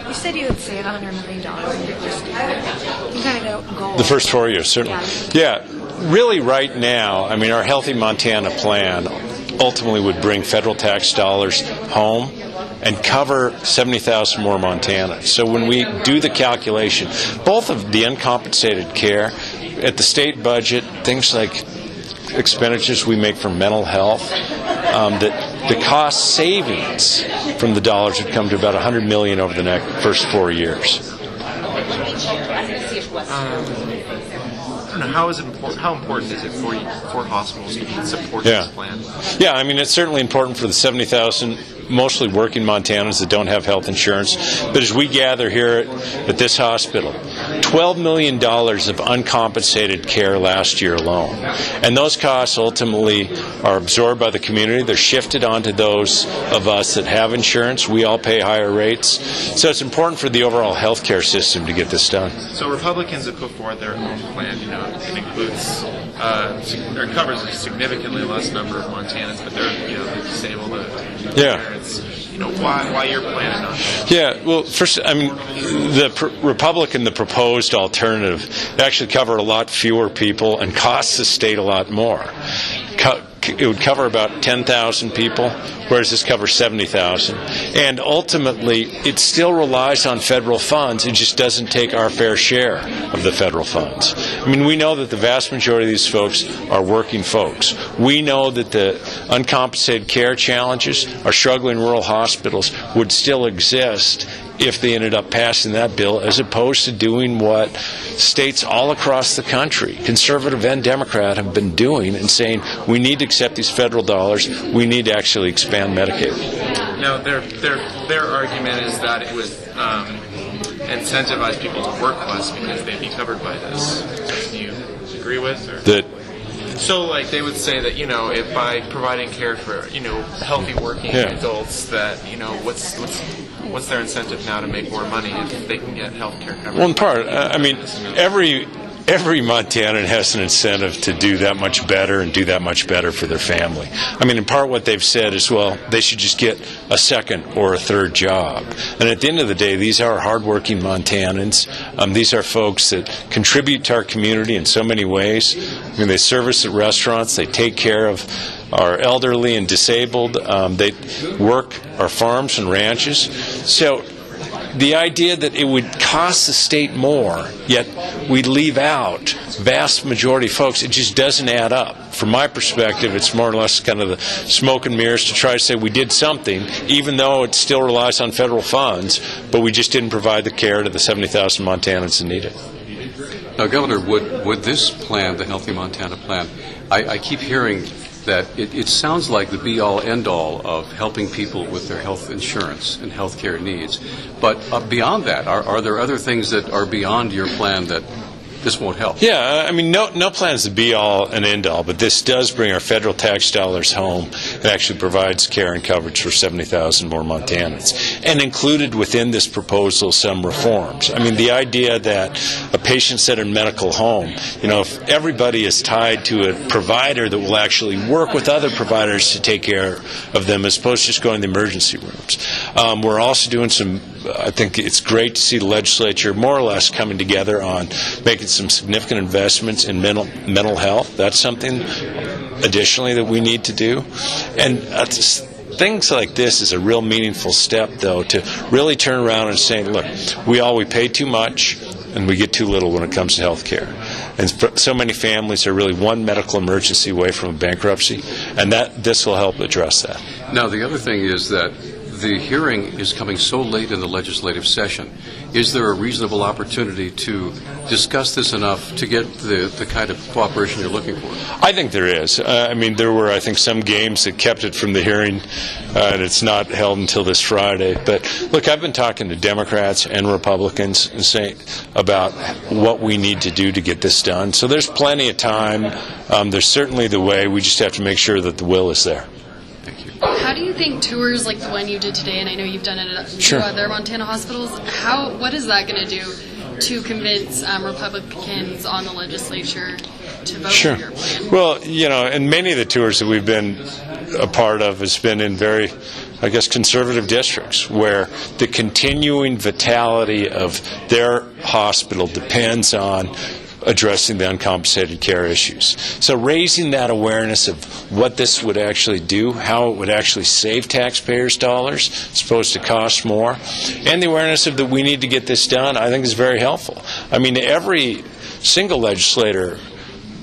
You said you would save $100 million in your first year. You kind of goal. The first 4 years, certainly. Yeah. Really, right now, I mean, our Healthy Montana plan ultimately would bring federal tax dollars home and cover 70,000 more Montanans. So when we do the calculation, both of the uncompensated care at the state budget, things like expenditures we make for mental health, the cost savings from the dollars would come to about $100 million over the first 4 years. How important is it for hospitals to support this plan? Yeah, I mean, it's certainly important for the 70,000 mostly working Montanans that don't have health insurance. But as we gather here at this hospital, $12 million of uncompensated care last year alone. And those costs ultimately are absorbed by the community. They're shifted onto those of us that have insurance. We all pay higher rates. So it's important for the overall health care system to get this done. So Republicans have put forward their own plan. It includes or covers a significantly less number of Montanans, but they're they disable the parents. Why your plan and not that? Yeah, well, first, I mean, the Republican, the proposed alternative, actually cover a lot fewer people and costs the state a lot more. It would cover about 10,000 people, whereas this covers 70,000. And ultimately, it still relies on federal funds. It just doesn't take our fair share of the federal funds. I mean, we know that the vast majority of these folks are working folks. We know that the uncompensated care challenges, our struggling rural hospitals, would still exist if they ended up passing that bill, as opposed to doing what states all across the country, conservative and Democrat, have been doing and saying, we need to accept these federal dollars, we need to actually expand Medicaid. Now, their argument is that it would incentivize people to work less because they'd be covered by this. Do you agree with? Or? So, like, they would say that, if by providing care for, healthy working adults, that, what's their incentive now to make more money if they can get health care coverage? Well, in part, I mean, every Montanan has an incentive to do that much better and do that much better for their family. I mean, in part what they've said is, well, they should just get a second or a third job. And at the end of the day, these are hardworking Montanans. These are folks that contribute to our community in so many ways. I mean, they service at restaurants, they take care of our elderly and disabled, they work our farms and ranches. So the idea that it would cost the state more, yet we leave out vast majority of folks, it just doesn't add up. From my perspective, it's more or less kind of the smoke and mirrors to try to say we did something, even though it still relies on federal funds, but we just didn't provide the care to the 70,000 Montanans that need it. Now, Governor, would this plan, the Healthy Montana plan, I keep hearing that it sounds like the be-all, end-all of helping people with their health insurance and health care needs. But beyond that, are there other things that are beyond your plan that this won't help? Yeah, I mean, no plan is the be-all and end-all, but this does bring our federal tax dollars home. It actually provides care and coverage for 70,000 more Montanans. And included within this proposal some reforms. I mean, the idea that a patient-centered medical home, if everybody is tied to a provider that will actually work with other providers to take care of them as opposed to just going to the emergency rooms. We're also doing I think it's great to see the legislature more or less coming together on making some significant investments in mental health. That's something additionally that we need to do. And things like this is a real meaningful step, though, to really turn around and say, look, we pay too much and we get too little when it comes to health care. And so many families are really one medical emergency away from a bankruptcy, and this will help address that. Now, the other thing is that the hearing is coming so late in the legislative session. Is there a reasonable opportunity to discuss this enough to get the kind of cooperation you're looking for? I think there is. I mean, there were, I think, some games that kept it from the hearing, and it's not held until this Friday. But, look, I've been talking to Democrats and Republicans and saying about what we need to do to get this done. So there's plenty of time. There's certainly the way. We just have to make sure that the will is there. How do you think tours like the one you did today, and I know you've done it at two other Montana hospitals, what is that going to do to convince Republicans on the legislature to vote for your plan? Well, and many of the tours that we've been a part of has been in very I guess, conservative districts where the continuing vitality of their hospital depends on addressing the uncompensated care issues. So raising that awareness of what this would actually do, how it would actually save taxpayers' dollars as opposed to cost more, and the awareness of that we need to get this done, I think is very helpful. I mean, every single legislator,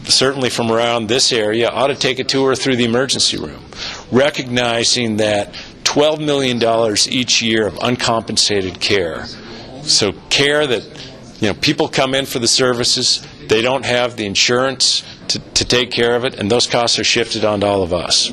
certainly from around this area, ought to take a tour through the emergency room, recognizing that $12 million each year of uncompensated care, so care that people come in for the services, they don't have the insurance to take care of it, and those costs are shifted onto all of us.